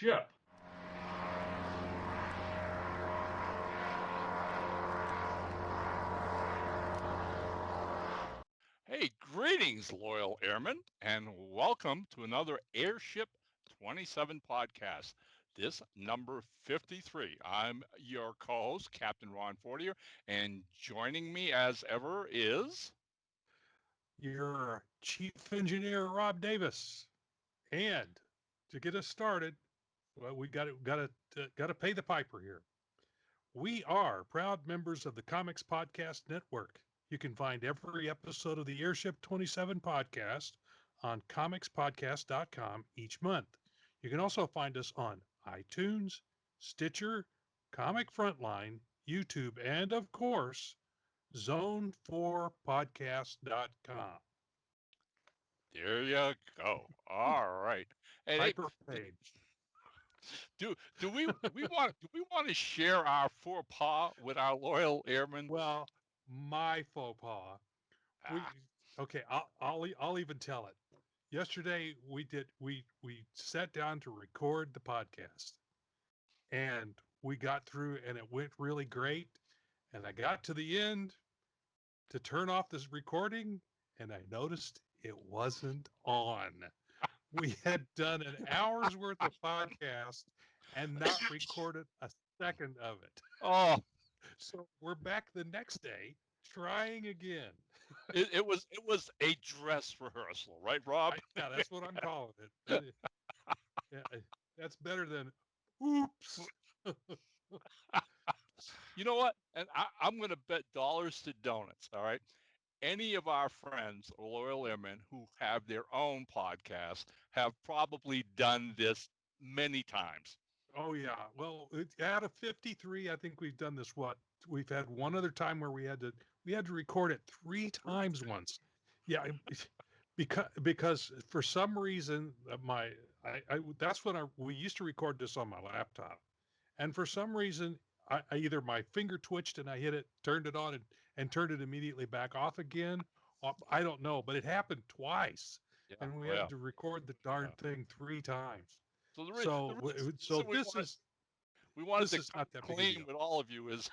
Airship. Hey, greetings, loyal airmen, and welcome to another Airship 27 podcast. This number 53. I'm your co-host, Captain Ron Fortier, and joining me as ever is your chief engineer, Rob Davis. And to get us started, well, we got to pay the piper here. We are proud members of the Comics Podcast Network. You can find every episode of the Airship 27 podcast on comicspodcast.com each month. You can also find us on iTunes, Stitcher, Comic Frontline, YouTube, and of course, zone4podcast.com. there you go. All right. And hey, Piper paid. do we want to share our faux pas with our loyal airmen? Well, my faux pas. Ah, We okay. I'll even tell it. Yesterday we sat down to record the podcast, and we got through, and it went really great. And I got to the end to turn off this recording, and I noticed it wasn't on. We had done an hour's worth of podcast and not recorded a second of it. oh, So we're back the next day trying again. it was a dress rehearsal, right, Rob? Yeah, that's what I'm calling it. Yeah, that's better than oops. You know what? And I'm going to bet dollars to donuts. All right. Any of our friends or loyal airmen who have their own podcast have probably done this many times. Oh yeah. Well, out of 53, I think we've done this. What we've had one other time where we had to record it three times once. Yeah, because for some reason I that's when we used to record this on my laptop, and for some reason I either my finger twitched and I hit it, turned it on, and turned it immediately back off again. I don't know, but it happened twice, Yeah. and we Oh, had yeah. to record the darn Yeah. thing three times. So the So so reason we wanted this to is come not that big a clean deal. with all of you is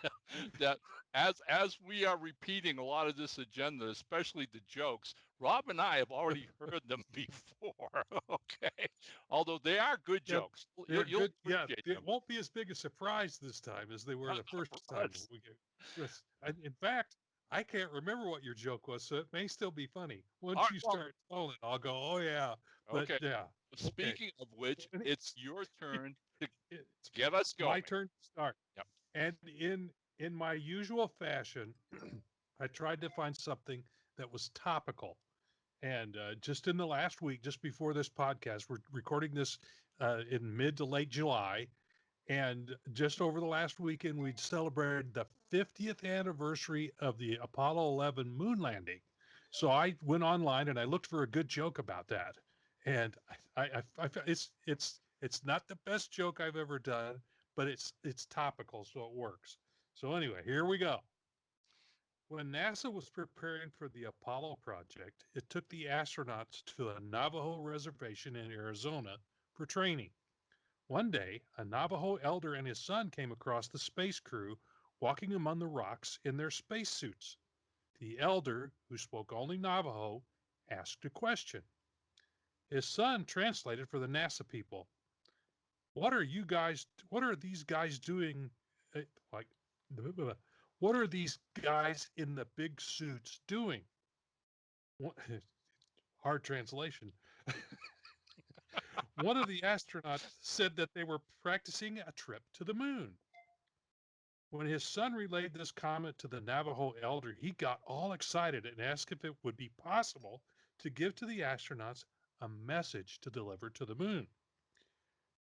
that as we are repeating a lot of this agenda, especially the jokes, Rob and I have already heard them before. Okay, although they are good Yeah, jokes, they're you'll good. Yeah, appreciate it them. won't be as big a surprise this time as they were the first time. Us. In fact, I can't remember what your joke was, so it may still be funny. All Once right, you well, start telling, I'll go, oh yeah, but okay. yeah, okay. Speaking of which, And it's your turn to it's get us my going. turn to start. Yep. And in my usual fashion, I tried to find something that was topical. And just in the last week, just before this podcast, we're recording this in mid to late July. And just over the last weekend, we celebrated the 50th anniversary of the Apollo 11 moon landing. So I went online and I looked for a good joke about that. And it's not the best joke I've ever done, but it's topical, so it works. So anyway, here we go. When NASA was preparing for the Apollo project, it took the astronauts to a Navajo reservation in Arizona for training. One day, a Navajo elder and his son came across the space crew walking among the rocks in their spacesuits. The elder, who spoke only Navajo, asked a question. His son translated for the NASA people. What are these guys doing? Like, what are these guys in the big suits doing? Hard translation. One of the astronauts said that they were practicing a trip to the moon. When his son relayed this comment to the Navajo elder, he got all excited and asked if it would be possible to give to the astronauts a message to deliver to the moon.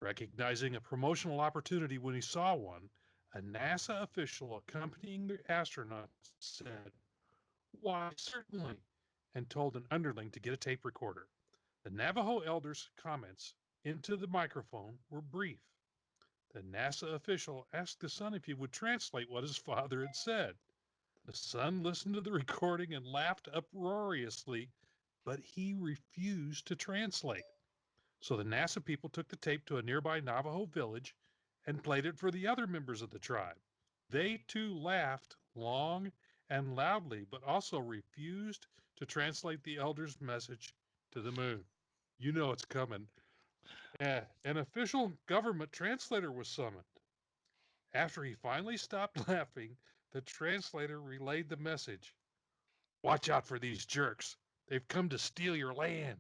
Recognizing a promotional opportunity when he saw one, a NASA official accompanying the astronauts said, "Why, certainly," and told an underling to get a tape recorder. The Navajo elder's comments into the microphone were brief. The NASA official asked the son if he would translate what his father had said. The son listened to the recording and laughed uproariously, but he refused to translate. So the NASA people took the tape to a nearby Navajo village and played it for the other members of the tribe. They too laughed long and loudly, but also refused to translate the elder's message to the moon. You know it's coming. An official government translator was summoned. After he finally stopped laughing, the translator relayed the message. Watch out for these jerks. They've come to steal your land.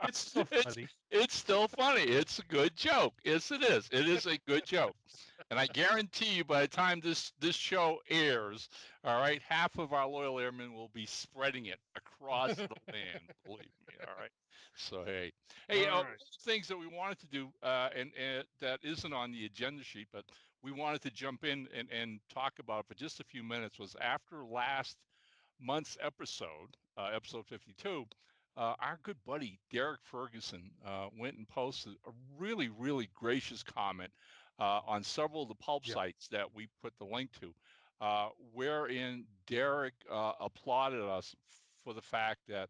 It's so it's funny. it's still funny. It's a good joke. Yes, it is. It is a good joke. And I guarantee you, by the time this show airs, all right, half of our loyal airmen will be spreading it across the land. Believe me. All right. So hey, All right. things that we wanted to do, and that isn't on the agenda sheet, but we wanted to jump in and talk about for just a few minutes was after last month's episode, episode 52, our good buddy Derek Ferguson went and posted a really, really gracious comment on several of the pulp Yeah. sites that we put the link to, wherein Derek applauded us for the fact that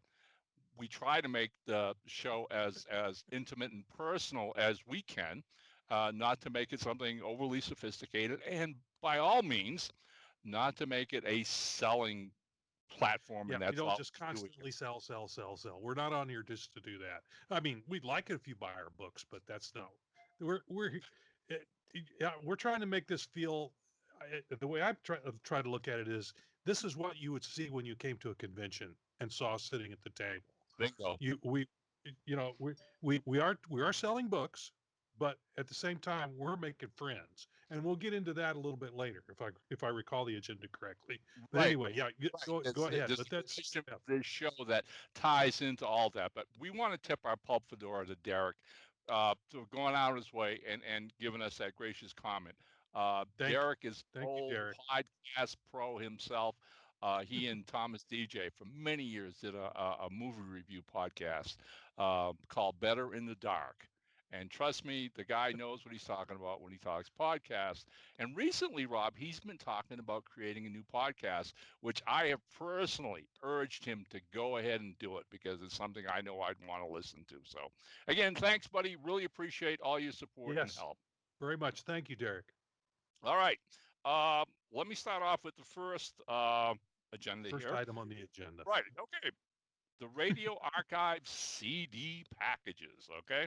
we try to make the show as intimate and personal as we can, not to make it something overly sophisticated, and by all means, not to make it a selling platform, Yeah. and We that's don't all just we do here. constantly sell, sell, sell, sell. We're not on here just to do that. I mean, we'd like it if you buy our books, but that's no. We're it, yeah, we're trying to make this feel. The way I try to look at it is this is what you would see when you came to a convention and saw us sitting at the table. Bingo. You we you know we are selling books, but at the same time we're making friends, and we'll get into that a little bit later if I recall the agenda correctly. But Right, anyway, yeah, right. go ahead. There's But a that's question yeah, of this show that ties into all that. But we want to tip our pulp fedora to Derek for going out of his way and giving us that gracious comment. thank Derek is thank you, full Derek. podcast pro himself. He and Thomas DJ for many years did a movie review podcast called Better in the Dark. And trust me, the guy knows what he's talking about when he talks podcasts. And recently, Rob, he's been talking about creating a new podcast, which I have personally urged him to go ahead and do it because it's something I know I'd want to listen to. So, again, thanks, buddy. Really appreciate all your support and Yes, help. very much. Thank you, Derek. All right. Let me start off with the first agenda First here. item on the agenda. Right. Okay. The Radio Archive CD packages. Okay.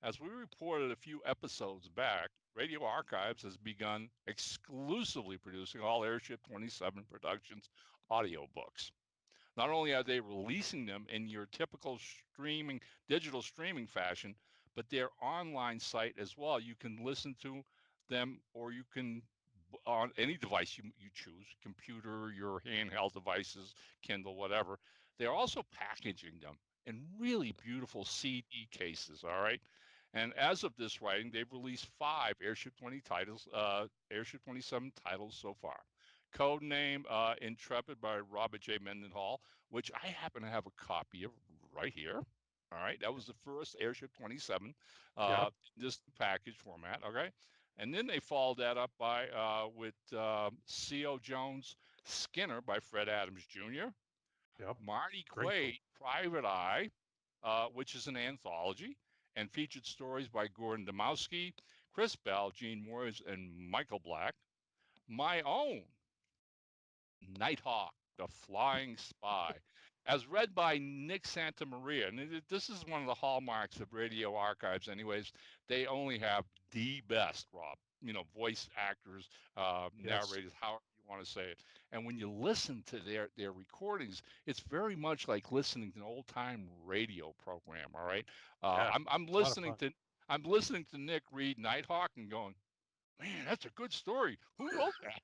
As we reported a few episodes back, Radio Archives has begun exclusively producing all Airship 27 Productions audiobooks. Not only are they releasing them in your typical digital streaming fashion, but their online site as well. You can listen to them, or you can on any device you choose, computer, your handheld devices, Kindle, whatever. They're also packaging them in really beautiful CD cases, all right? And as of this writing, they've released 5 Airship 20 titles, Airship 27 titles so far. Codename Intrepid by Robert J. Mendenhall, which I happen to have a copy of right here. All right, that was the first Airship 27, Yep, this package format. Okay, and then they followed that up by with C.O. Jones Skinner by Fred Adams Jr., yep. Marty Great book. Quaid Private Eye, which is an anthology and featured stories by Gordon Demowski, Chris Bell, Gene Moyes, and Michael Black. My own Nighthawk, the Flying Spy, as read by Nick Santamaria. And this is one of the hallmarks of Radio Archives, anyways. They only have the best, Rob. Voice actors, Yes. narrators, however you want to say it. And when you listen to their recordings, it's very much like listening to an old time radio program. All right, Yeah. I'm A lot of listening fun. to I'm listening to Nick read Nighthawk and going, man, that's a good story. Who wrote that?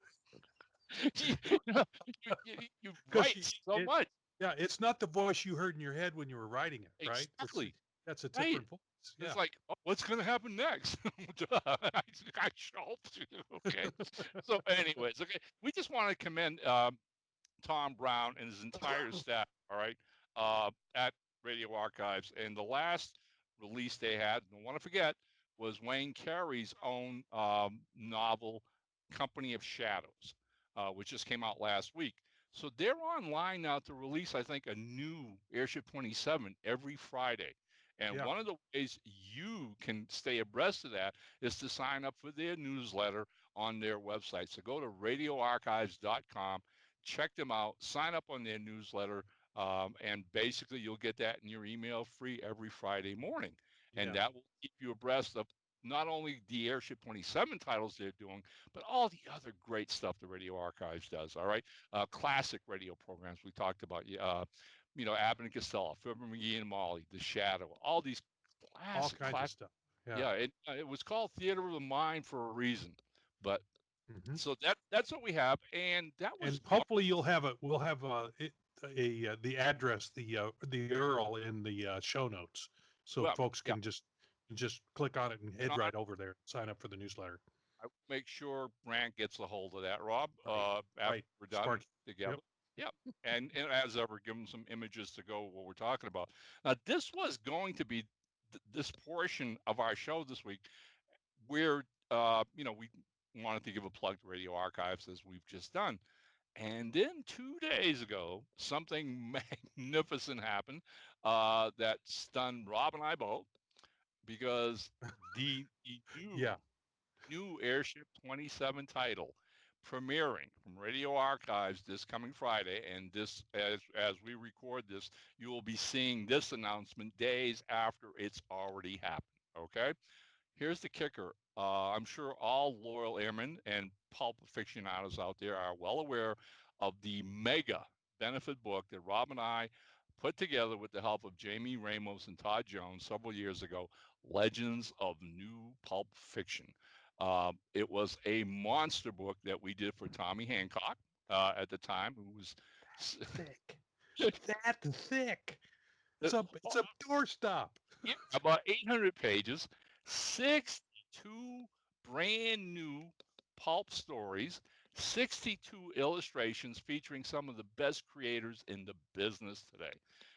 You Because write so much. yeah, it's not the voice you heard in your head when you were writing it, right? Exactly. That's a Right. different voice. It's Yeah. like, oh, what's going to happen next? I shelved. Okay. So, anyways, okay. We just want to commend Tom Brown and his entire staff. All right. At Radio Archives, and the last release they had, don't want to forget, was Wayne Carey's own novel, Company of Shadows, which just came out last week. So they're online now to release, I think, a new Airship 27 every Friday. And Yeah. one of the ways you can stay abreast of that is to sign up for their newsletter on their website. So go to radioarchives.com, check them out, sign up on their newsletter, and basically you'll get that in your email free every Friday morning. And Yeah. that will keep you abreast of not only the Airship 27 titles they're doing, but all the other great stuff the Radio Archives does. All right, classic radio programs we talked about. Abbott and Costello, Fibber McGee and Molly, The Shadow, all these All classic, kinds of classic. stuff. Yeah. Yeah, it was called Theater of the Mind for a reason. But Hmm. so that's what we have, and that And was hopefully we'll have the address, the URL in the show notes, so well, folks yeah. can just click on it and And head right over there, sign up for the newsletter. I make sure Brant gets a hold of that, Rob, Right. after Right. we're done Sparky. together. Yep. Yep. And as ever, give them some images to go what we're talking about. Now, this was going to be this portion of our show this week where, we wanted to give a plug to Radio Archives as we've just done. And then 2 days ago, something magnificent happened that stunned Rob and I both because the Yeah. new Airship 27 title premiering from Radio Archives this coming Friday. And this, as we record this, you will be seeing this announcement days after it's already happened. Okay. Here's the kicker. I'm sure all loyal airmen and pulp aficionados out there are well aware of the mega benefit book that Rob and I put together with the help of Jamie Ramos and Todd Jones several years ago, Legends of New Pulp Fiction. It was a monster book that we did for Tommy Hancock at the time, who was Thick. That thick. It's a doorstop. yeah, about 800 pages, 62 brand new pulp stories, 62 illustrations featuring some of the best creators in the business today.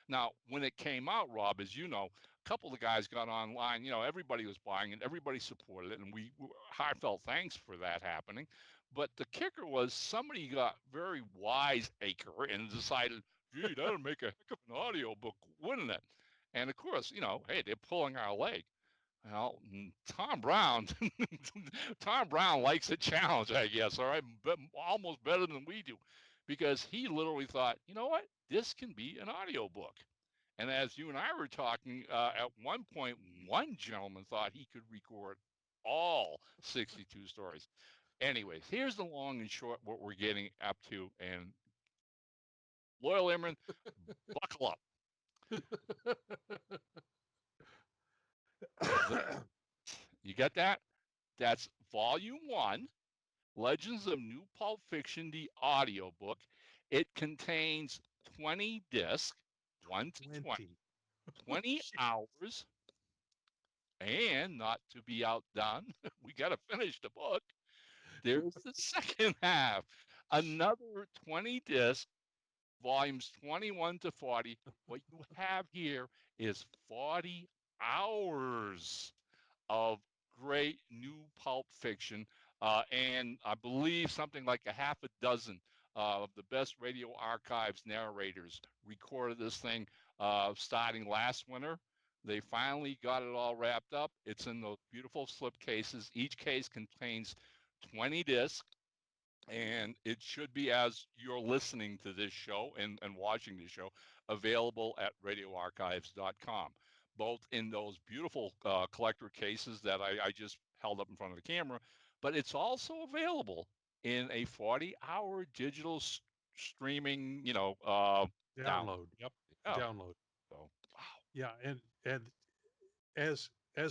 Now, when it came out, Rob, as you know, a couple of the guys got online. Everybody was buying it, everybody supported it, and we heartfelt thanks for that happening. But the kicker was somebody got very wise acre and decided, gee, that'll make a heck of an audio book, wouldn't it? And of course, hey, they're pulling our leg. Well, Tom Brown, Tom Brown likes a challenge, I guess. All right, but almost better than we do, because he literally thought, you know what, this can be an audio book. And as you and I were talking, at one point, one gentleman thought he could record all 62 stories. Anyways, here's the long and short what we're getting up to. And loyal airmen, buckle up. The, you get that? That's volume one, Legends of New Pulp Fiction, the audiobook. It contains 20 discs, 1 to 20, 20. 20 hours, and not to be outdone, we got to finish the book. There's the second half, another 20 discs, volumes 21 to 40. What you have here is 40 hours of great new pulp fiction. And I believe something like a half a dozen of the best radio archives narrators recorded this thing starting last winter. They finally got it all wrapped up. It's in those beautiful slip cases. Each case contains 20 discs, and it should be, as you're listening to this show and watching this show, available at radioarchives.com, both in those beautiful collector cases that I just held up in front of the camera, but it's also available in a 40-hour digital streaming, download. Download. Yep. Yeah. Download. So, wow. Yeah. And as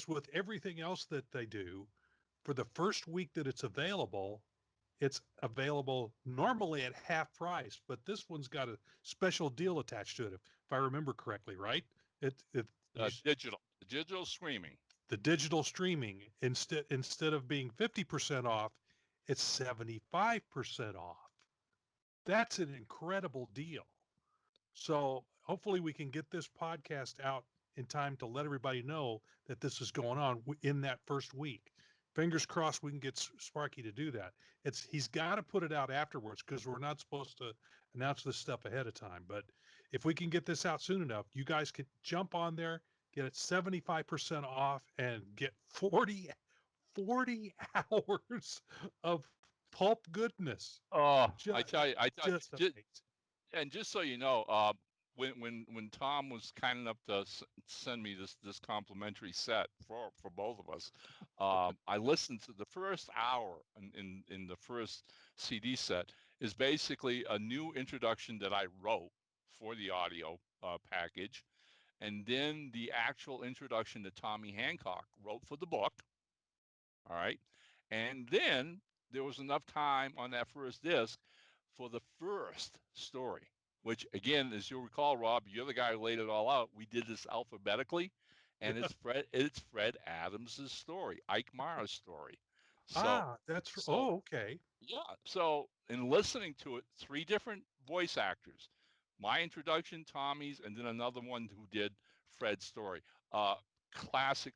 with everything else that they do, for the first week that it's available normally at half price, but this one's got a special deal attached to it, if I remember correctly, right? It you, Digital streaming. the digital streaming, instead of being 50% off, it's 75% off. That's an incredible deal. So hopefully we can get this podcast out in time to let everybody know that this is going on in that first week. fingers crossed we can get Sparky to do that. He's got to put it out afterwards because we're not supposed to announce this stuff ahead of time. But if we can get this out soon enough, you guys can jump on there, get it 75% off, and get 40 hours of pulp goodness. Oh, Just, I tell you, just amazing. and just so you know, when Tom was kind enough to send me this complimentary set for both of us, I listened to the first hour in the first CD set is basically a new introduction that I wrote for the audio package, and then the actual introduction that Tommy Hancock wrote for the book. All right, and then there was enough time on that first disc for the first story, which again, as you'll recall, Rob, you're the guy who laid it all out. We did this alphabetically, and Yeah. it's Fred Adams's story, Ike Mara's story. So That's so okay. yeah. So in listening to it, three different voice actors, my introduction, Tommy's, and then another one who did Fred's story. Uh, classic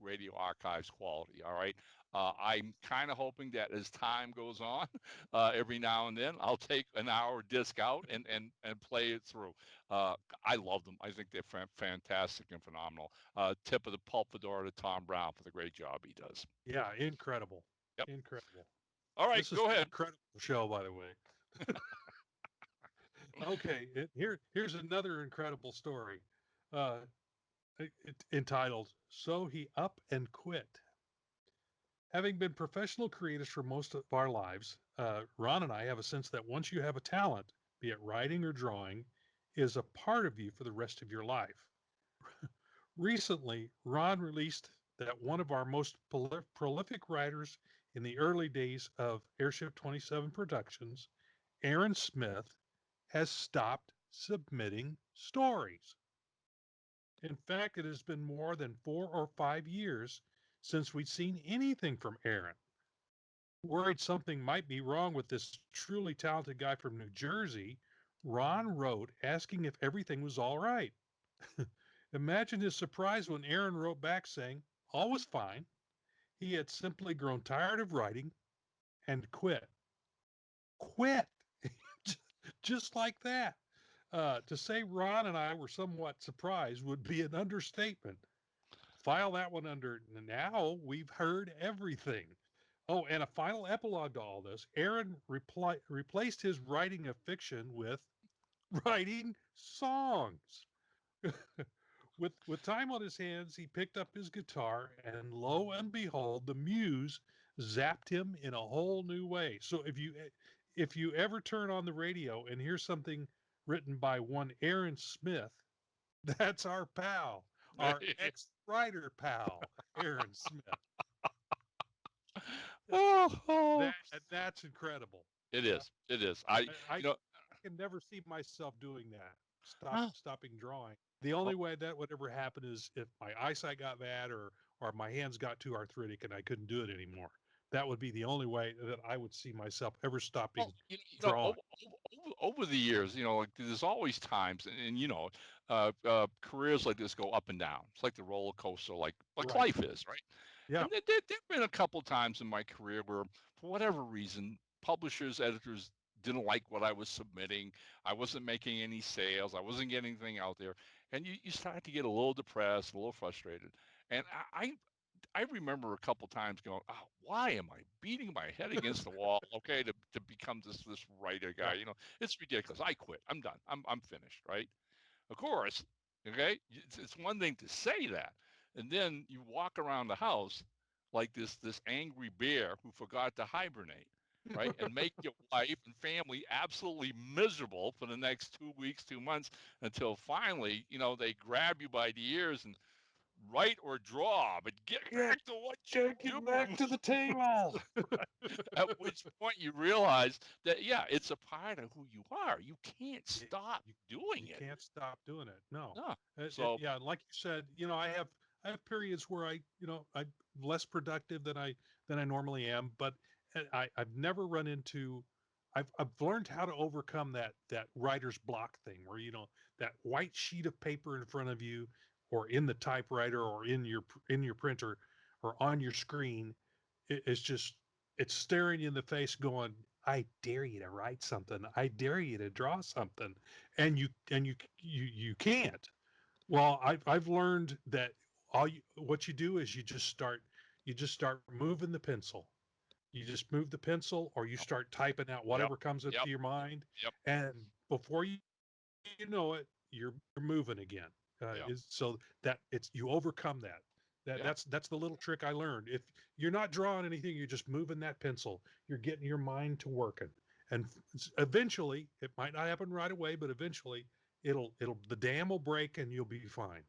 radio archives quality. All right. I'm kind of hoping that as time goes on, every now and then I'll take an hour disc out and play it through. I love them. I think they're fantastic and phenomenal. Tip of the pulp fedora to Tom Brown for the great job he does. Yeah, incredible. Yep. Incredible. All right, This is go an ahead. incredible show, by the way. Okay, here's another incredible story, uh, entitled "So He Up and Quit." Having been professional creators for most of our lives, Ron and I have a sense that once you have a talent, be it writing or drawing, is a part of you for the rest of your life. Recently, Ron released that one of our most prolific writers in the early days of Airship 27 Productions, Aaron Smith, has stopped submitting stories. In fact, it has been more than 4 or 5 years since we'd seen anything from Aaron. Worried something might be wrong with this truly talented guy from New Jersey, Ron wrote asking if everything was all right. Imagine his surprise when Aaron wrote back saying all was fine. He had simply grown tired of writing and quit. Quit! Just like that. To say Ron and I were somewhat surprised would be an understatement. File that one under now we've heard everything. Oh, and a final epilogue to all this. Aaron replaced his writing of fiction with writing songs. With time on his hands, he picked up his guitar, and lo and behold, the muse zapped him in a whole new way. So if you ever turn on the radio and hear something written by one Aaron Smith, that's our pal, our ex-writer pal, Aaron Smith. Oh, That's incredible. it Uh, is. It is. I, I you know, can never see myself doing that. huh? Stopping drawing. The only way that would ever happen is if my eyesight got bad or my hands got too arthritic and I couldn't do it anymore. That would be the only way that I would see myself ever Well, stopping you know, drawing. over the years, like there's always times, and careers like this go up and down. It's like the roller coaster, like Right. life is, right? Yeah. And there've been a couple times in my career where, for whatever reason, publishers, editors didn't like what I was submitting. I wasn't making any sales. I wasn't getting anything out there, and you start to get a little depressed, a little frustrated. And I remember a couple times going, oh, why am I beating my head against the wall? Okay, to become this writer guy, Yeah. it's ridiculous. I quit. I'm done. I'm finished. Right? Of course. Okay, it's one thing to say that, and then you walk around the house like this angry bear who forgot to hibernate. Right, and make your wife and family absolutely miserable for the next 2 weeks, 2 months, until finally, they grab you by the ears and write or draw, but get Yeah. back to what you Take do. it back to the table. At which point you realize that, yeah, it's a part of who you are. You can't you, stop you doing you it. can't stop doing it. No. No. So, Yeah, like you said, I have periods where I'm less productive than I normally am, but I've never run into I've learned how to overcome that writer's block thing where that white sheet of paper in front of you or in the typewriter or in your printer or on your screen it's just it's staring you in the face, going, "I dare you to write something. I dare you to draw something," and you can't. Well, I've learned that what you do is you just start moving the pencil. You just move the pencil, or you start typing out Yep. whatever comes into Yep. your mind, Yep. and before you know it, you're moving again. Yeah. So that you overcome that. That's Yeah. that's the little trick I learned. If you're not drawing anything, you're just moving that pencil. You're getting your mind to working, and eventually, it might not happen right away, but eventually, it'll the dam will break and you'll be fine.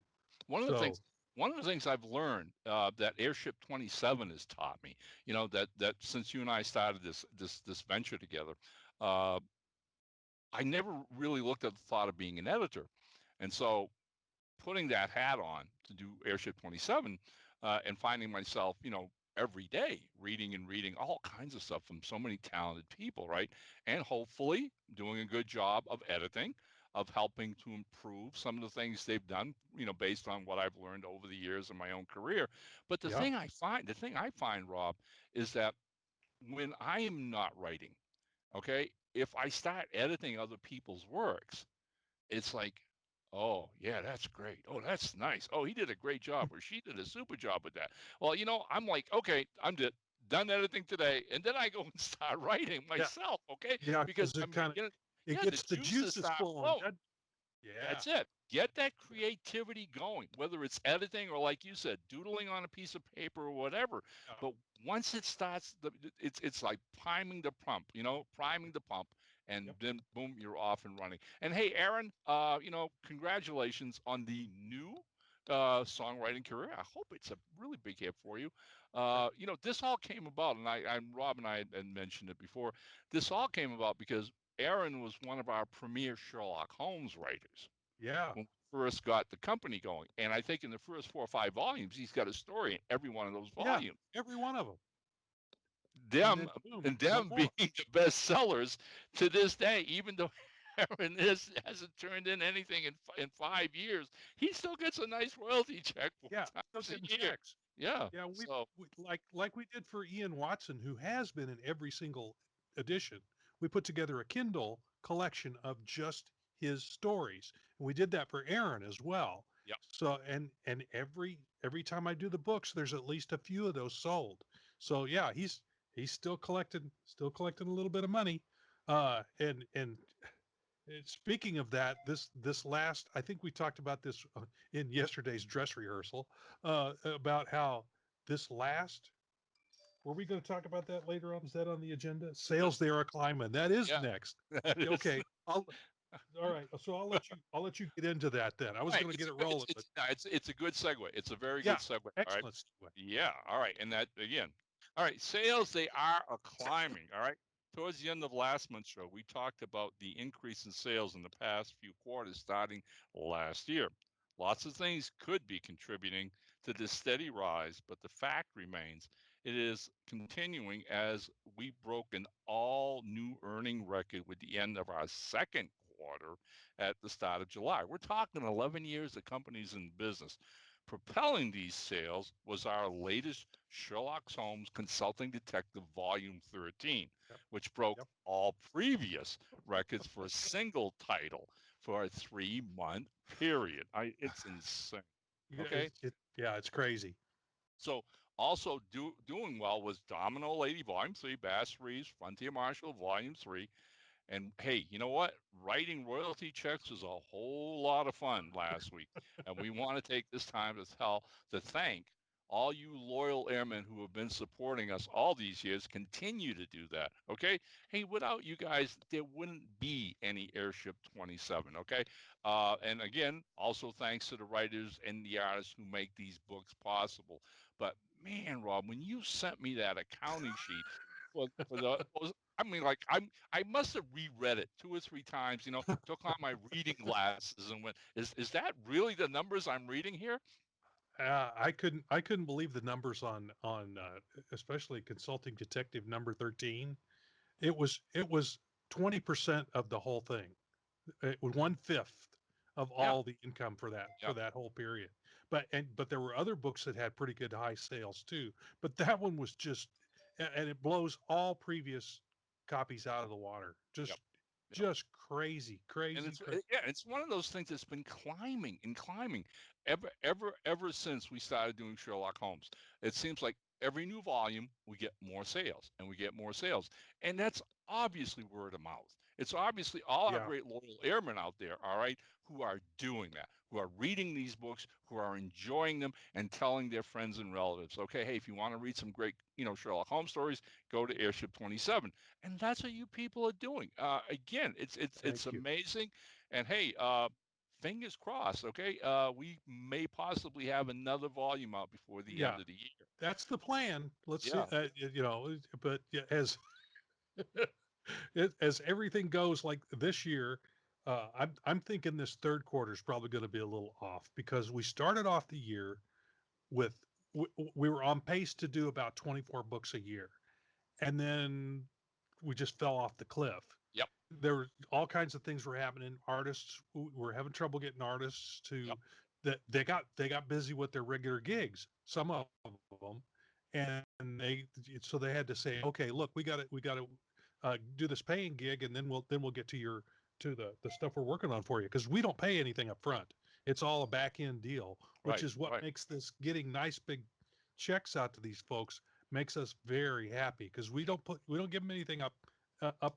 One of the So things one of the things I've learned that Airship 27 has taught me, that since you and I started this venture together, uh, I never really looked at the thought of being an editor, and so putting that hat on to do Airship 27 and finding myself, every day reading all kinds of stuff from so many talented people, right? And hopefully doing a good job of editing, of helping to improve some of the things they've done, based on what I've learned over the years in my own career. But yeah, the thing I find, Rob, is that when I am not writing, okay, if I start editing other people's works, it's like, oh yeah, that's great. Oh, that's nice. Oh, he did a great job, or she did a super job with that. Well, I'm like, okay, done editing today, and then I go and start writing yeah, myself. Okay, yeah, because because it kind of it yeah, the gets the juices juices start flowing. flowing. Yeah, That's it. Get that creativity going, whether it's editing or, like you said, doodling on a piece of paper or whatever. yeah, But once it starts, it's like priming the pump, priming the pump, and yep, then boom, you're off and running. And hey, Aaron, congratulations on the new songwriting career. I hope it's a really big hit for you. This all came about, and Rob and I had mentioned it before. This all came about because Aaron was one of our premier Sherlock Holmes writers yeah, when we first got the company going. And I think in the first 4 or 5 volumes, he's got a story in every one of those yeah, volumes. every one of them, and Them then boom, and no them being more. the best sellers to this day, even though Aaron hasn't turned in anything in 5 years, he still gets a nice royalty check four Yeah, still times getting a year. checks. Yeah. Yeah, So like we did for Ian Watson, who has been in every single edition. We put together a Kindle collection of just his stories, and we did that for Aaron as well. yeah. So and every time I do the books, there's at least a few of those sold. So yeah, he's still collecting a little bit of money. And speaking of that, this last, I think we talked about this in yesterday's dress rehearsal, about how this last. Were we going to talk about that later on? Is that on the agenda? Sales they are climbing. That is Yeah. next. That is. Okay. All right. So I'll let you get into that then. I was Right. going to It's get a it good rolling, but it's a good segue. It's a very good yeah, segue. All right. excellent segue. Yeah. All right. And that again. All right. Sales, they are a climbing. All right. Towards the end of last month's show, we talked about the increase in sales in the past few quarters starting last year. Lots of things could be contributing to this steady rise, but the fact remains it is continuing as we broke an all new earning record with the end of our second quarter at the start of July. We're talking 11 years the company's in business. Propelling these sales was our latest Sherlock Holmes Consulting Detective Volume 13, Yep. which broke Yep. all previous records for a single title for a 3 month period. It's insane. Yeah. Okay. Yeah. It's crazy. So also doing well was Domino Lady Volume 3, Bass Reeves, Frontier Marshall Volume 3, and hey, you know what? Writing royalty checks was a whole lot of fun last week. And we want to take this time to thank all you loyal airmen who have been supporting us all these years. Continue to do that. Okay. Hey, without you guys, there wouldn't be any Airship 27. Okay. And again, also thanks to the writers and the artists who make these books possible. But man, Rob, when you sent me that accounting sheet for the I mean, like I must have reread it 2 or 3 times. Took on my reading glasses and went, "Is that really the numbers I'm reading here?" I couldn't believe the numbers on especially consulting detective number 13. It was 20% of the whole thing. It was 1/5 of Yeah, all the income for that yeah, for that whole period. But there were other books that had pretty good high sales too. But that one was just and it blows all previous copies out of the water. Yep. Yep. Just crazy, And crazy, crazy. yeah, it's one of those things that's been climbing and climbing ever since we started doing Sherlock Holmes. It seems like every new volume we get more sales and we get more sales, and that's obviously word of mouth. It's obviously all our Yeah, great loyal airmen out there, all right, who are doing that, who are reading these books, who are enjoying them, and telling their friends and relatives, okay, hey, if you want to read some great, Sherlock Holmes stories, go to Airship 27, and that's what you people are doing. Again, it's thank you. amazing, and hey, fingers crossed. Okay, we may possibly have another volume out before the Yeah, end of the year. that's the plan. Let's see. Yeah, But yeah, as as everything goes, like this year, I'm thinking this third quarter is probably going to be a little off because we started off the year with we were on pace to do about 24 books a year, and then we just fell off the cliff. yep, There were all kinds of things were happening. Artists were having trouble getting artists yep, to that they got busy with their regular gigs, some of them, and they had to say, okay, look, we got to do this paying gig, and then we'll get to the stuff we're working on for you because we don't pay anything up front. It's all a back end deal, which right, is what right, makes this getting nice big checks out to these folks makes us very happy because yep, we don't give them anything up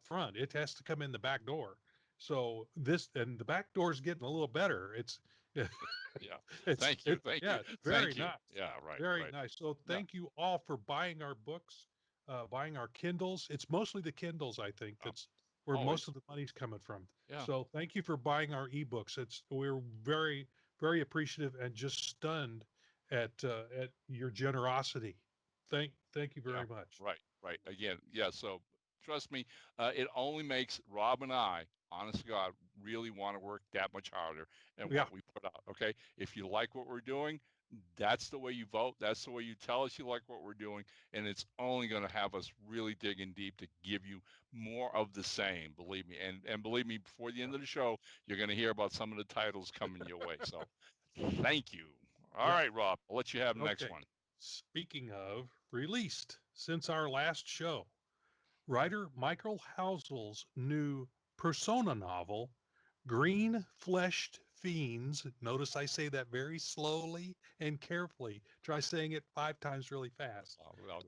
front. It has to come in the back door. So this and the back door is getting a little better. It's yeah. it's Thank you, thank you, yeah, it's very thank you. nice, Yeah, right, very right. nice. So Yeah, thank you all for buying our books, buying our Kindles. It's mostly the Kindles, I think, um, that's where most always. of the money's coming from. Yeah, So thank you for buying our ebooks. We're very very appreciative and just stunned at your generosity. Thank you yeah, very much. right, right. Again, yeah. So trust me, it only makes Rob and I, honest to God, really want to work that much harder than Yeah, what we put out. Okay, if you like what we're doing, that's the way you vote. That's the way you tell us you like what we're doing, and it's only going to have us really digging deep to give you more of the same. Believe me, and believe me, before the end yeah, of the show, you're going to hear about some of the titles coming your way. So, thank you. All yeah. right, Rob, I'll let you have the next Okay. one. Speaking of released since our last show, writer Michael Housel's new Persona novel, Green Fleshed Fiends. Notice I say that very slowly and carefully. Try saying it 5 times really fast.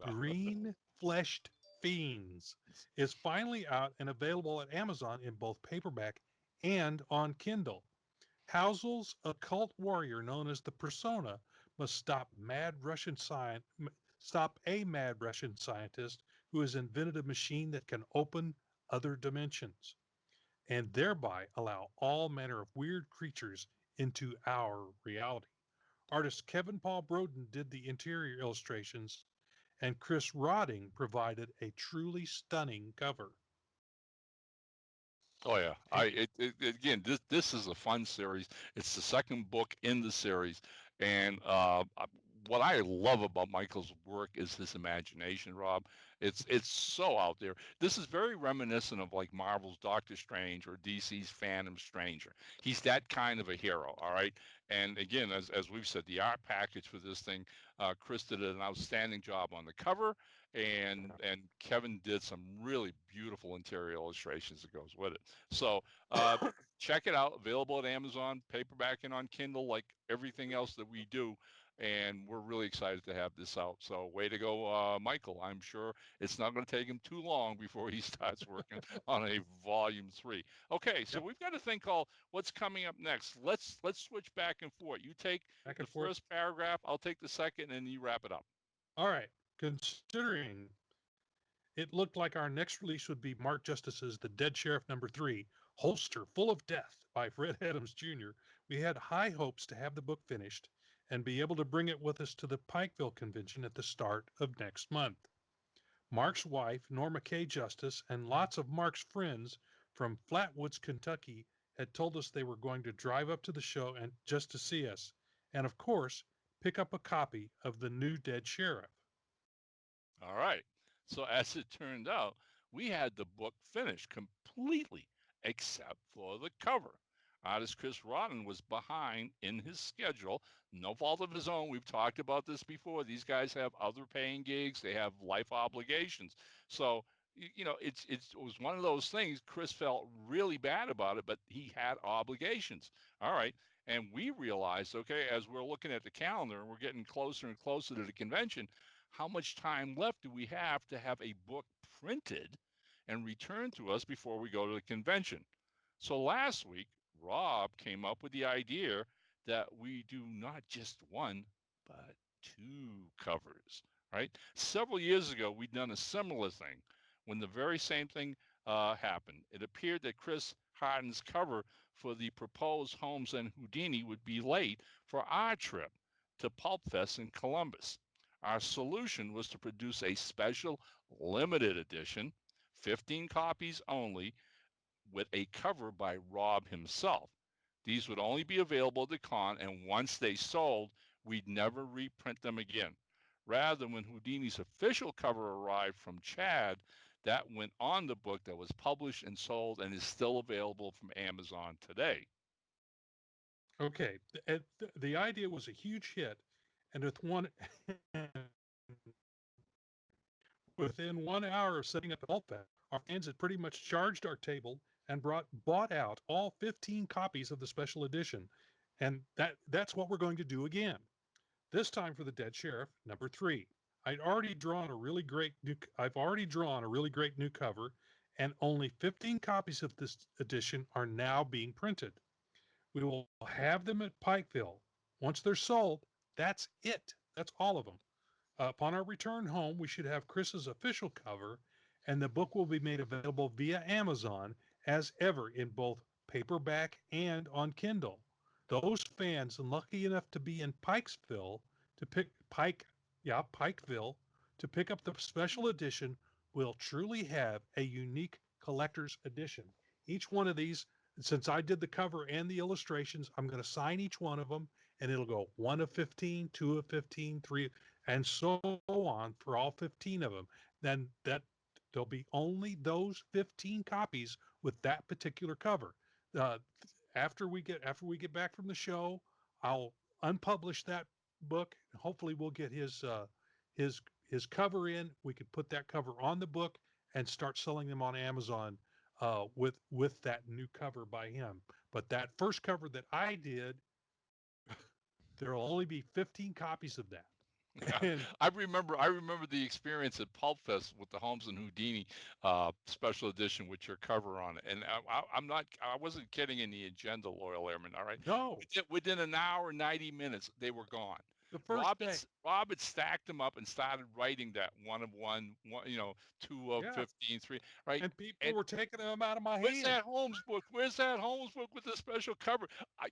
Green Fleshed Fiends is finally out and available at Amazon in both paperback and on Kindle. Housel's occult warrior known as the Persona must stop a mad Russian scientist who has invented a machine that can open other dimensions and thereby allow all manner of weird creatures into our reality. Artist Kevin Paul Broden did the interior illustrations, and Chris Rodding provided a truly stunning cover. Oh yeah, And again, this is a fun series. It's the second book in the series, and what I love about Michael's work is his imagination. Rob, it's so out there. This is very reminiscent of like Marvel's Doctor Strange or DC's Phantom Stranger. He's that kind of a hero. All right, and again, as we've said, the art package for this thing, Chris did an outstanding job on the cover, and Kevin did some really beautiful interior illustrations that goes with it. So uh, check it out. Available at Amazon, paperback and on Kindle, like everything else that we do. And we're really excited to have this out. So way to go, Michael. I'm sure it's not going to take him too long before he starts working on a volume 3. Okay, so yep, we've got a thing called what's coming up next. Let's switch back and forth. You take back the and forth. first paragraph, I'll take the second, and you wrap it up. All right. Considering it looked like our next release would be Mark Justice's The Dead Sheriff #3, Holster Full of Death by Fred Adams Jr., we had high hopes to have the book finished and be able to bring it with us to the Pikeville convention at the start of next month. Mark's wife, Norma K. Justice, and lots of Mark's friends from Flatwoods, Kentucky, had told us they were going to drive up to the show and just to see us, and of course, pick up a copy of The New Dead Sheriff. All right. So as it turned out, we had the book finished completely except for the cover. Artist Chris Rodden was behind in his schedule. No fault of his own. We've talked about this before. These guys have other paying gigs. They have life obligations. So, it was one of those things. Chris felt really bad about it, but he had obligations. All right. And we realized, okay, as we're looking at the calendar and we're getting closer and closer to the convention, how much time left do we have to have a book printed and returned to us before we go to the convention? So last week, Rob came up with the idea that we do not just one, but two covers, right? Several years ago, we'd done a similar thing when the very same thing happened. It appeared that Chris Harden's cover for the proposed Holmes and Houdini would be late for our trip to Pulp Fest in Columbus. Our solution was to produce a special limited edition, 15 copies only, with a cover by Rob himself. These would only be available at the con, and once they sold, we'd never reprint them again. Rather, when Houdini's official cover arrived from Chad, that went on the book that was published and sold and is still available from Amazon today. Okay, the idea was a huge hit, and with one within 1 hour of setting up at Pulp Fest, our fans had pretty much charged our table and bought out all 15 copies of the special edition, and that's what we're going to do again. This time for the Dead Sheriff number 3. I've already drawn a really great new cover, and only 15 copies of this edition are now being printed. We will have them at Pikeville. Once they're sold, that's it. That's all of them. Upon our return home, we should have Chris's official cover, and the book will be made available via Amazon as ever in both paperback and on Kindle. Those fans lucky enough to be in Pikeville to pick up the special edition will truly have a unique collector's edition. Each one of these, since I did the cover and the illustrations, I'm going to sign each one of them, and it'll go 1 of 15, 2 of 15, 3, and so on for all 15 of them. Then there'll be only those 15 copies with that particular cover. Uh, after we get back from the show, I'll unpublish that book. Hopefully, we'll get his his cover in. We could put that cover on the book and start selling them on Amazon with that new cover by him. But that first cover that I did, there will only be 15 copies of that. Yeah, And I remember the experience at Pulp Fest with the Holmes and Houdini special edition with your cover on it, and I wasn't kidding in the agenda, loyal airman. All right, no, within an hour, 90 minutes, they were gone. the first day, Rob had stacked them up and started writing that one, 2 of yeah, 15, 3, right? and people And were taking them out of my where's hand. that Holmes book? Where's that Holmes book with the special cover? I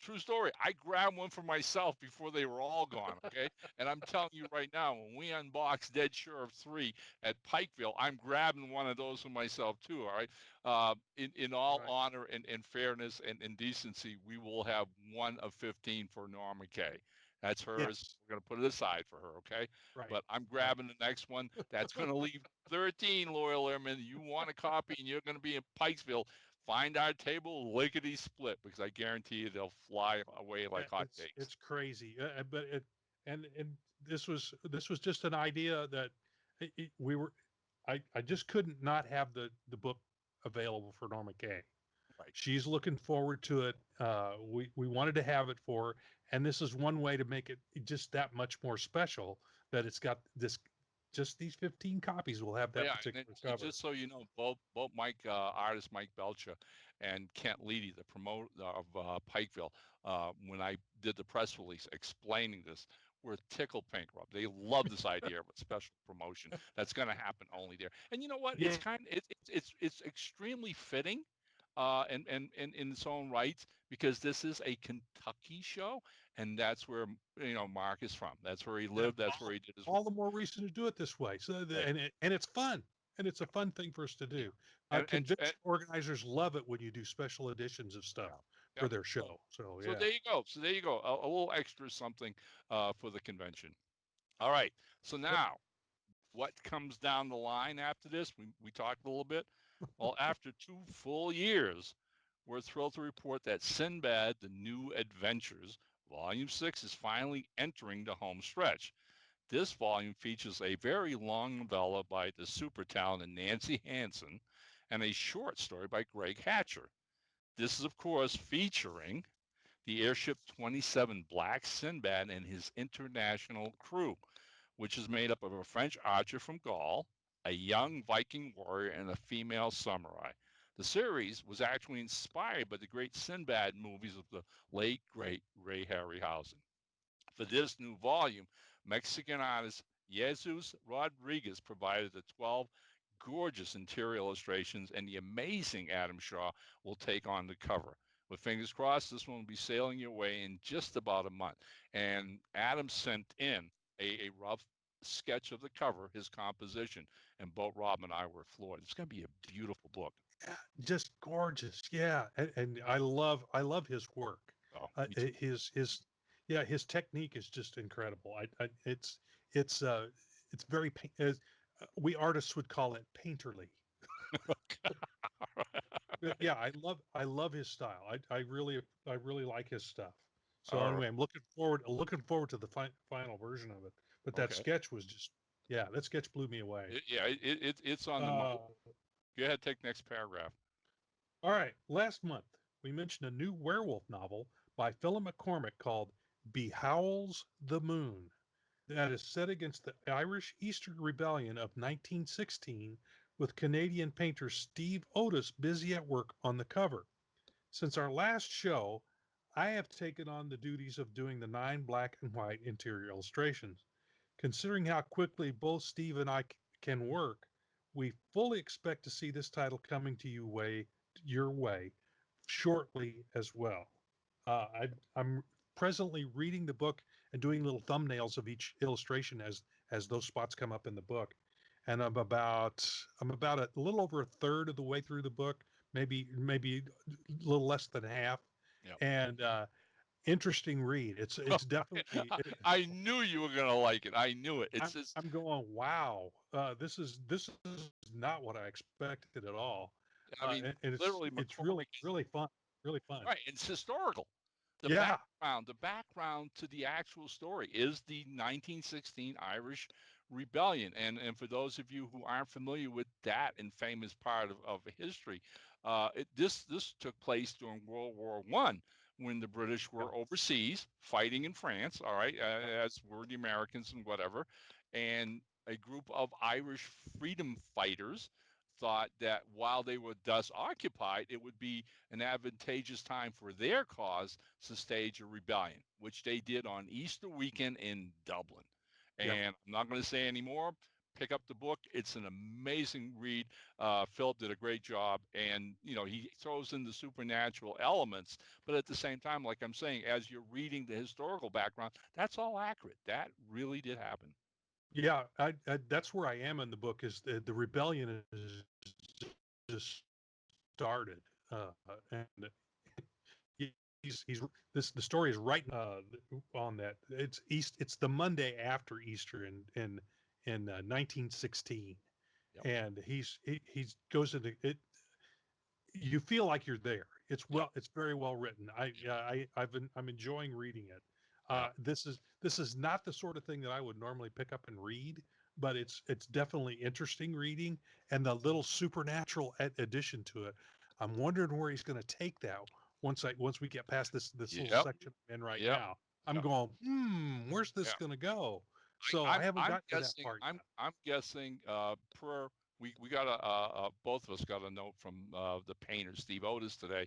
True story. I grabbed one for myself before they were all gone. Okay. And I'm telling you right now, when we unbox Dead Sheriff 3 at Pikeville, I'm grabbing one of those for myself too. All right. In all Right. honor and fairness and decency, we will have 1 of 15 for Norma Kay. That's hers. Yes, We're going to put it aside for her. Okay. right, But I'm right. grabbing the next one. That's going to leave 13 loyal airmen. You want a copy and you're going to be in Pikesville. Find our table lickety split because I guarantee you they'll fly away like hotcakes. It's crazy, but it and this was just an idea that we were. I just couldn't not have the book available for Norma Kay. Right. She's looking forward to it. We wanted to have it for her, and this is one way to make it just that much more special. That it's got this, just these 15 copies will have Oh that yeah, and particular cover. just so you know, both Mike artist Mike Belcher and Kent Leedy, the promoter of Pikeville, when I did the press release explaining this, were tickled pink, Rob. They love this idea of a special promotion that's going to happen only there. And you know what? It's Yeah, kind of it's extremely fitting, and in its own rights because this is a Kentucky show, and that's where Mark is from. That's where he then lived. That's where he did his all the more reason to do it this way. right. And it's fun, and it's a fun thing for us to Yeah. do. And Convention organizers love it when you do special editions of stuff yeah. for Yep. their So show. So so yeah, there you go. So there you go. A little extra something for the convention. All right. So yep. now what comes down the line after this? We talked a little bit. Well, after 2 full years, we're thrilled to report that Sinbad, The New Adventures, Volume 6 is finally entering the home stretch. This volume features a very long novella by the super talented Nancy Hansen and a short story by Greg Hatcher. This is, of course, featuring the Airship 27 Black Sinbad and his international crew, which is made up of a French archer from Gaul, a young Viking warrior, and a female samurai. The series was actually inspired by the great Sinbad movies of the late, great Ray Harryhausen. For this new volume, Mexican artist Jesus Rodriguez provided the 12 gorgeous interior illustrations, and the amazing Adam Shaw will take on the cover. With fingers crossed, this one will be sailing your way in just about a month. And Adam sent in a rough sketch of the cover, his composition, and both Rob and I were floored. It's going to be a beautiful book. Yeah, just gorgeous. Yeah, and I love his work. Oh, me too. Yeah, his technique is just incredible. It's it's very we artists would call it painterly. Yeah, I love his style. I really like his stuff. So All right. anyway, I'm looking forward to the final version of it. But that Okay. sketch was just yeah, that sketch blew me away. Yeah, it's on the money. Uh, Go ahead, take next paragraph. all right, last month we mentioned a new werewolf novel by Philip McCormick called Behowls the Moon that is set against the Irish Easter Rebellion of 1916 with Canadian painter Steve Otis busy at work on the cover. Since our last show, I have taken on the duties of doing the 9 black and white interior illustrations. Considering how quickly both Steve and I can work, we fully expect to see this title coming to your way shortly as well. I'm presently reading the book and doing little thumbnails of each illustration as those spots come up in the book, and I'm about a little over a third of the way through the book, maybe a little less than half, Yep. and interesting read. It's definitely I knew you were gonna like it. I knew it. It's just I'm going wow. This is not what I expected at all, I mean, and literally it's McCormick. really fun, really fun. Right, it's historical. Yeah, The background to the actual story is the 1916 Irish Rebellion. And for those of you who aren't familiar with that infamous part of history, this took place during World War One when the British yeah, were overseas fighting in France. All right, yeah, as were the Americans and whatever, and a group of Irish freedom fighters thought that while they were thus occupied, it would be an advantageous time for their cause to stage a rebellion, which they did on Easter weekend in Dublin. yeah. And I'm not going to say any more. Pick up the book. It's an amazing read. Phil did a great job, and he throws in the supernatural elements, but at the same time, like I'm saying, as you're reading the historical background, that's all accurate. That really did happen. Yeah, that's where I am in the book. Is the rebellion is just started, and he's this the story is right on that. It's the Monday after Easter in 1916, Yep. and he goes into it. You feel like you're there. Yep. It's very well written. Yep. I'm enjoying reading it. Yep. This is not the sort of thing that I would normally pick up and read, but it's definitely interesting reading, and the little supernatural addition to it. I'm wondering where he's going to take that once we get past this little Yep. section I'm in right Yep. now. I'm Yep. going, where's this Yeah. going to go? So I, I I'm haven't I'm gotten to that guessing part I'm yet. I'm guessing per we got both of us got a note from the painter Steve Otis today,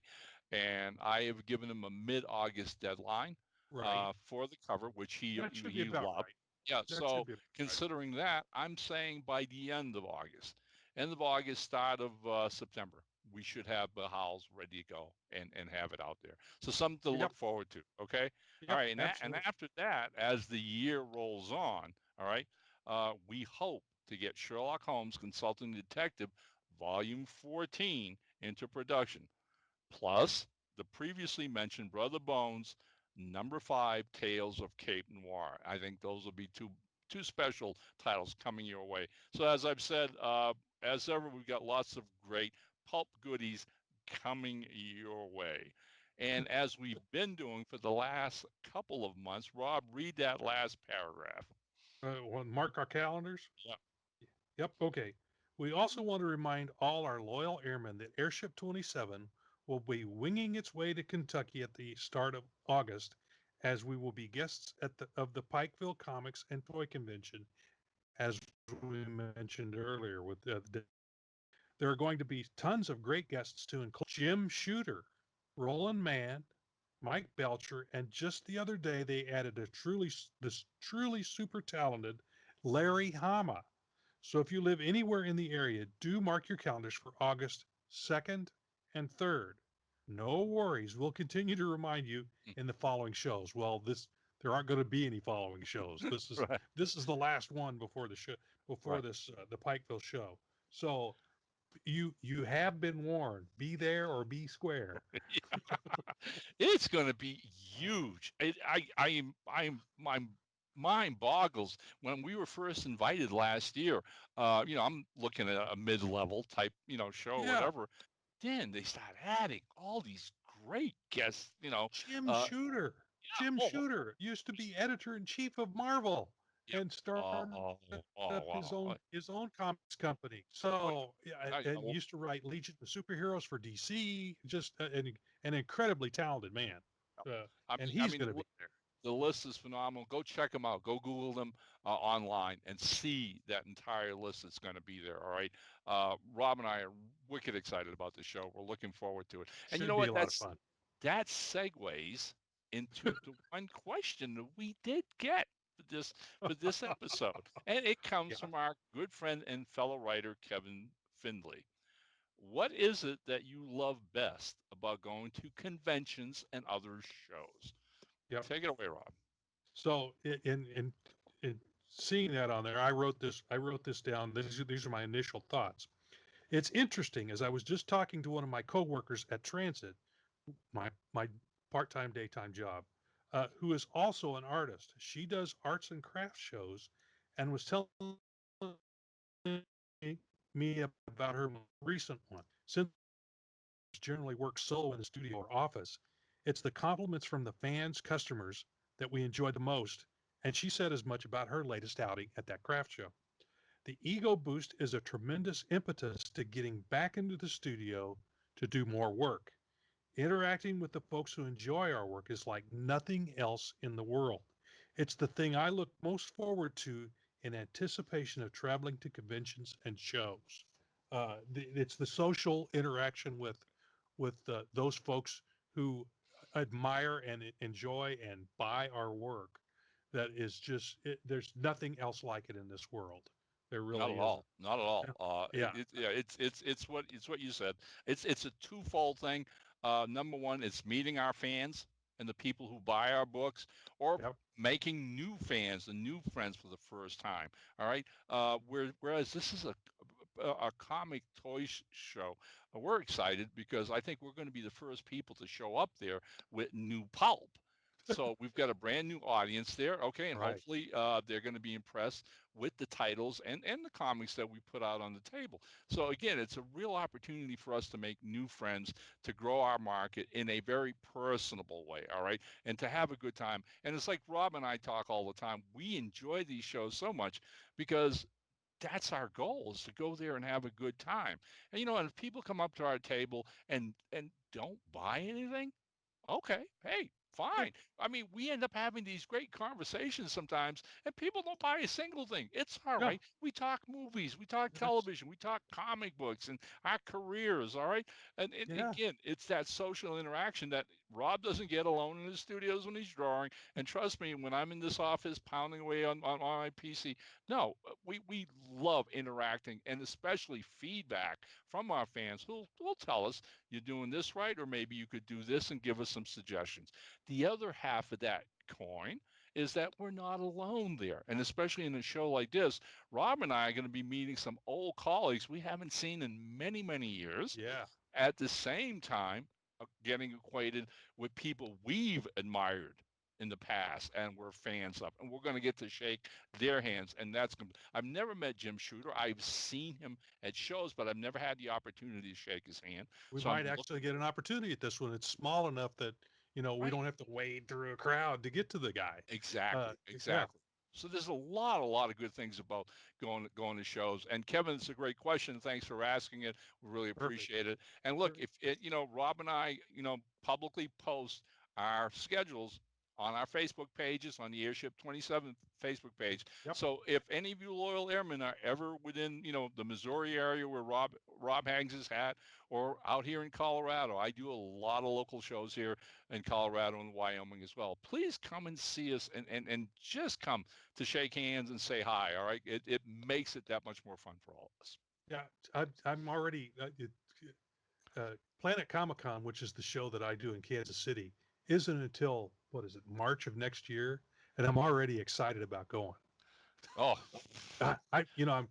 and I have given him a mid-August deadline Right. for the cover, which That should be he about loved. right. Yeah, That should so be about right. considering that, I'm saying by the end of August, start of September, we should have the howls ready to go and have it out there. So something to Yep. look forward to. Okay. All Yep. right, and Absolutely. after that, as the year rolls on, all right, we hope to get Sherlock Holmes Consulting Detective Volume 14 into production, plus the previously mentioned Brother Bones #5 Tales of Cape Noir. I think those will be two special titles coming your way. So as I've said, as ever, we've got lots of great pulp goodies coming your way. And as we've been doing for the last couple of months, Rob, read that last paragraph. Mark our calendars. Yep. Yep. Okay. We also want to remind all our loyal airmen that Airship 27 will be winging its way to Kentucky at the start of August, as we will be guests of the Pikeville Comics and Toy Convention, as we mentioned earlier. There are going to be tons of great guests to include Jim Shooter, Roland Mann, Mike Belcher, and just the other day they added this truly super talented Larry Hama. So if you live anywhere in the area, do mark your calendars for August 2nd and 3rd. No worries, we'll continue to remind you in the following shows. Well, this there aren't going to be any following shows. This is Right. this is the last one before the show before Right. this the Pikeville show. So you have been warned. Be there or be square. It's going to be huge. My mind boggles when we were first invited last year. I'm looking at a mid-level type, show or Yeah, whatever. Then they start adding all these great guests. Jim Uh, Shooter. yeah. Jim Oh, Shooter used to be editor in chief of Marvel yeah. and started up his Wow. own comics company. Oh, So yeah, yeah. and used to write Legion of Superheroes for DC. Just an incredibly talented man, and I he's mean, going to be there. the list is phenomenal. Go check them out. Go Google them online and see that entire list that's going to be there. All right. Rob and I are wicked excited about the show. We're looking forward to it. And you know Should be what? a lot of fun. That segues into the one question that we did get for this episode, and it comes Yeah. from our good friend and fellow writer Kevin Findley. What is it that you love best about going to conventions and other shows? Yep. Take it away, Rob. So in seeing that on there, I wrote this. I wrote this down. These are my initial thoughts. It's interesting as I was just talking to one of my coworkers at Transit, my part-time daytime job, who is also an artist. She does arts and crafts shows, and was telling me about her most recent one. Since generally work solo in the studio or office, it's the compliments from the fans, customers that we enjoy the most. And she said as much about her latest outing at that craft show. The ego boost is a tremendous impetus to getting back into the studio to do more work. Interacting with the folks who enjoy our work is like nothing else in the world. It's the thing I look most forward to in anticipation of traveling to conventions and shows. It's the social interaction with those folks who admire and enjoy and buy our work that is just there's nothing else like it in this world. There Not really at isn't. all. Not at all. Yeah. Yeah, it's what you said. It's a twofold thing. Number one, it's meeting our fans and the people who buy our books, or Yep. making new fans and new friends for the first time. All right. Whereas this is a comic toy show, we're excited because I think we're going to be the first people to show up there with new Pulp. So we've got a brand new audience there, okay, and Right. hopefully they're going to be impressed with the titles and the comics that we put out on the table. So again, it's a real opportunity for us to make new friends, to grow our market in a very personable way, all right, and to have a good time. And it's like Rob and I talk all the time. We enjoy these shows so much because that's our goal, is to go there and have a good time. And if people come up to our table and don't buy anything, okay, hey, Yeah. fine. I mean, we end up having these great conversations sometimes, and people don't buy a single thing. It's all No. right. We talk movies, we talk That's television, we talk comic books and our careers, all right? And yeah. again, it's that social interaction that Rob doesn't get alone in his studios when he's drawing. And trust me, when I'm in this office pounding away on my PC, no, we love interacting, and especially feedback from our fans who will tell us you're doing this right, or maybe you could do this, and give us some suggestions. The other half of that coin is that we're not alone there. And especially in a show like this, Rob and I are going to be meeting some old colleagues we haven't seen in many, many years. Yeah. At the same time, getting acquainted with people we've admired. in the past and were fans of, and we're going to get to shake their hands. And I've never met Jim Shooter. I've seen him at shows, but I've never had the opportunity to shake his hand. We So I'm might actually get an opportunity at this one. It's small enough that we right. don't have to wade through a crowd to get to the guy. Exactly, Yeah, exactly. So there's a lot of good things about going to shows. And Kevin, it's a great question. Thanks for asking it. We really perfect. appreciate it. And look, if it, Rob and I, publicly post our schedules on our Facebook pages, on the Airship 27 Facebook page. Yep. So if any of you loyal airmen are ever within, the Missouri area where Rob hangs his hat, or out here in Colorado, I do a lot of local shows here in Colorado and Wyoming as well. Please come and see us, and just come to shake hands and say hi. All right. It makes it that much more fun for all of us. Yeah, I'm already Planet Comic Con, which is the show that I do in Kansas City, isn't until what is it, March of next year, and I'm already excited about going. Oh, I you know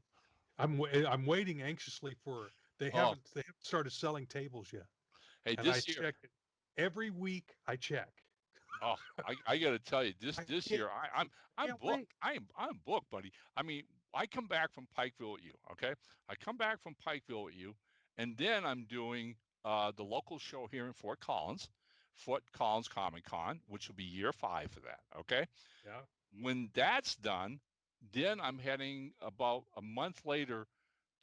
I'm waiting anxiously for oh, they haven't started selling tables yet, hey, and I this year, check it every week. I check. oh, I got to tell you, this I this can't year, I'm can't wait. booked. I'm booked, buddy. I mean, I come back from Pikeville with you. Okay, I come back from Pikeville with you, and then I'm doing the local show here in Fort Collins Comic Con, which will be year 5 for that. Okay, Yeah, when that's done, then I'm heading about a month later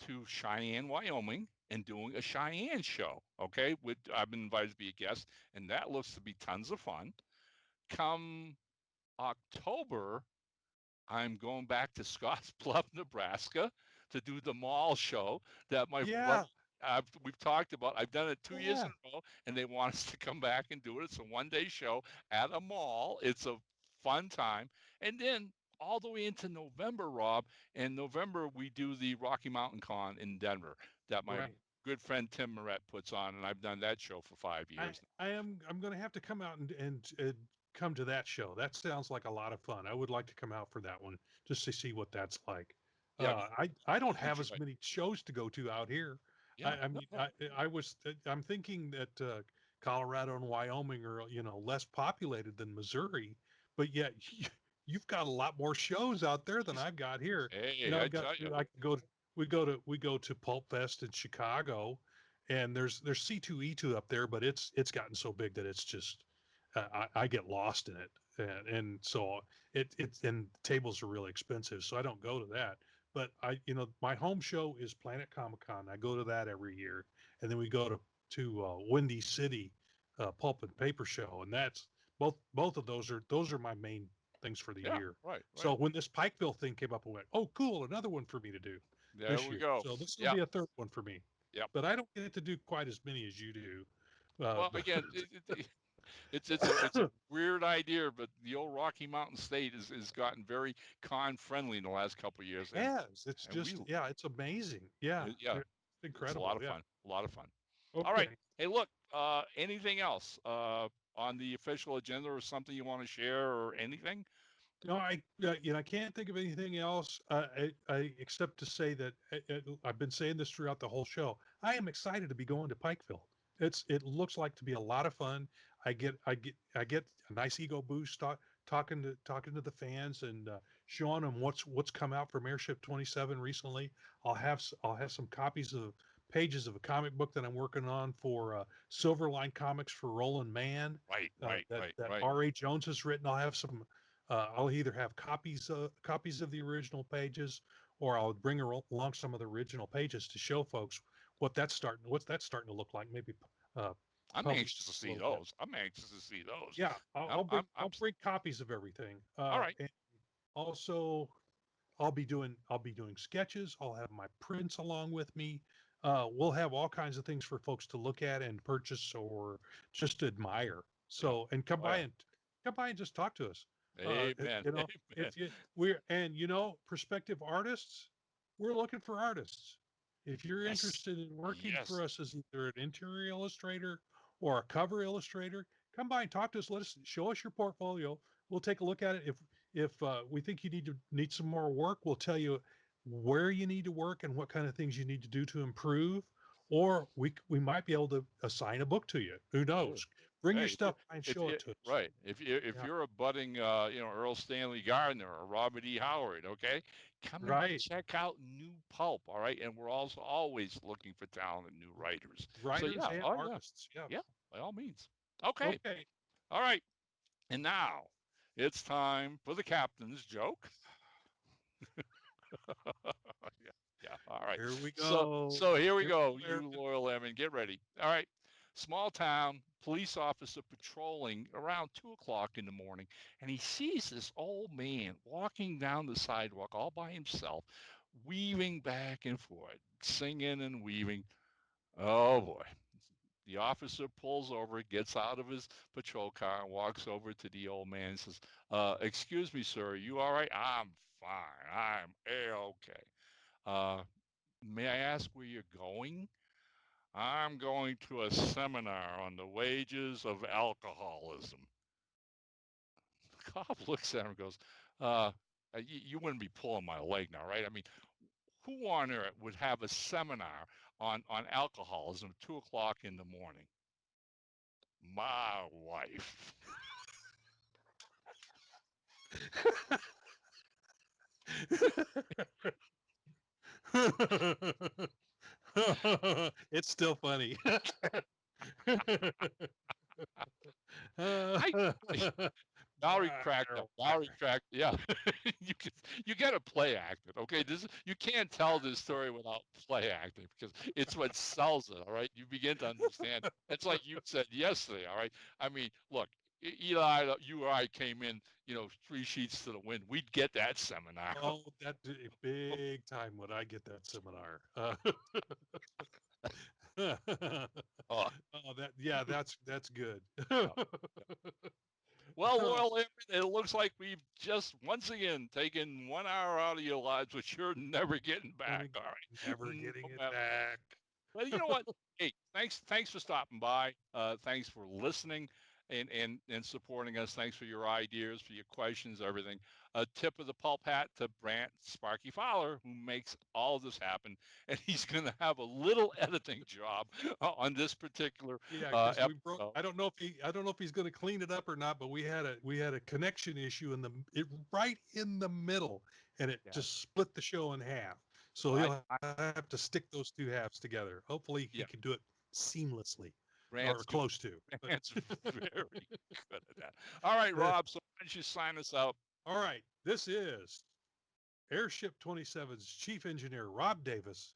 to Cheyenne, Wyoming, and doing a Cheyenne show. Okay, I've been invited to be a guest, and that looks to be tons of fun. Come October, I'm going back to Scottsbluff, Nebraska, to do the mall show that my yeah, we've talked about. I've done it 2 years in yeah. a row, and they want us to come back and do it. It's a 1 day show at a mall. It's a fun time, and then all the way into November, Rob. In November, we do the Rocky Mountain Con in Denver that my Right. good friend Tim Moret puts on, and I've done that show for 5 years I'm going to have to come out and come to that show. That sounds like a lot of fun. I would like to come out for that one just to see what that's like. now. Yeah, I don't you'll have enjoy as it. many shows to go to out here. Yeah, I mean, I'm thinking that Colorado and Wyoming are less populated than Missouri, but yet you've got a lot more shows out there than I've got here. hey, I I've got tell you. I could go to we go to Pulp Fest in Chicago, and there's C2E2 up there, but it's gotten so big that it's just I get lost in it, and so it's and tables are really expensive, so I don't go to that. But my home show is Planet Comic Con. I go to that every year, and then we go to Windy City Pulp and Paper Show, and that's both of those are my main things for the Yeah, year. right, So right. when this Pikeville thing came up, I went, "Oh, cool, another one for me to do There this we year." go. So this will Yeah, be a third one for me, yep. but I don't get to do quite as many as you do. Well, But again, it's a weird idea, but the old Rocky Mountain State is gotten very con friendly in the last couple of years, yes, it's and we just yeah, it's amazing. Yeah, yeah, it's it's a lot incredible. of Yeah. fun, a lot of fun. All right, Okay. hey, look, anything else on the official agenda, or something you want to share, or anything? No, I can't think of anything else. I except to say that I've been saying this throughout the whole show. I am excited to be going to Pikeville. It looks like to be a lot of fun. I get a nice ego boost talking to the fans and showing them what's come out from Airship 27 recently. I'll have some copies of pages of a comic book that I'm working on for Silverline Comics for Roland Mann Right, right, right, that right. R.A. Jones has written. I'll have some I'll either have copies of the original pages, or I'll bring along some of the original pages to show folks what's that starting to look like. Maybe uh, I'm publish anxious to a see little bit. those. I'm anxious to see those. Yeah, I'm I'll bring copies of everything. all right. And also I'll be doing sketches. I'll have my prints along with me. We'll have all kinds of things for folks to look at and purchase or just admire. Yeah. So and Oh yeah. come by and just talk to us. Amen. Amen. If you prospective artists, we're looking for artists. If you're Yes. interested in working for Yes. us as either an interior illustrator or a cover illustrator, come by and talk to us. Let us show us your portfolio. We'll take a look at it. If we think you need some more work, we'll tell you where you need to work and what kind of things you need to do to improve. Or we might be able to assign a book to you. Who Sure. knows? Bring your Hey, stuff and show it to us. right. If Yeah. you're a budding, Earl Stanley Gardner or Robert E. Howard, okay, come and Right. check out new Pulp, all right. And we're also always looking for talented new writers. So Writers yeah, and oh yeah, artists. Yeah. yeah, by all means. Okay, Okay. all right. And now it's time for the captain's joke. Yeah, yeah. All right. Here we So go. so here we Here we go. go, You Aaron. loyal airmen, get ready. All right. Small town police officer patrolling around 2 o'clock in the morning, and he sees this old man walking down the sidewalk all by himself, weaving back and forth, singing and weaving. Oh boy. The officer pulls over, gets out of his patrol car, and walks over to the old man and says, "Excuse me, sir, are you all right?" "I'm fine. I'm A-okay. Uh, may I ask where you're going?" "I'm going to a seminar on the wages of alcoholism." The cop looks at him and goes, you wouldn't be pulling my leg now, right? I mean, who on earth would have a seminar on alcoholism at 2 o'clock in the morning? My wife. It's still funny. I Valerie cracked up. Valerie cracked. Yeah, you you got to play act it. Okay, you can't tell this story without play acting because it's what sells it. All right, you begin to understand. It's like you said yesterday. All right, I mean, look, Eli, you or I came in, 3 sheets to the wind. We'd get that seminar. Oh, that big time when I get that seminar. Oh, Oh, that's good. yeah. Well, loyal listeners, it looks like we've just once again taken 1 hour out of your lives, which you're never getting back. All right, Never getting no it matter. back. Well, you know what? Hey, thanks for stopping by. Thanks for listening and supporting us. Thanks for your ideas, for your questions, everything. A tip of the pulp hat to Brant Sparky Fowler, who makes all of this happen, and he's going to have a little editing job on this particular Yeah, because we broke. episode. I don't know if he's going to clean it up or not. But we had a connection issue right in the middle, and it Yeah, just split the show in half. So well, he'll have to stick those two halves together. Hopefully, he yeah, can do it seamlessly, or Brant's good. close to. But Brant's very good at that. All right, Rob. So why don't you sign us out? all right, this is Airship 27's chief engineer Rob Davis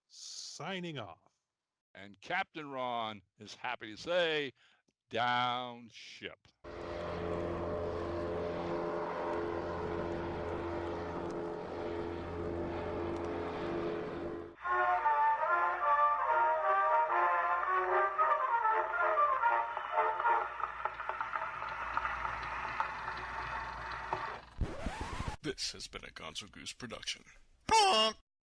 signing off. And Captain Ron is happy to say, down ship. This has been a Gonzo Goose production.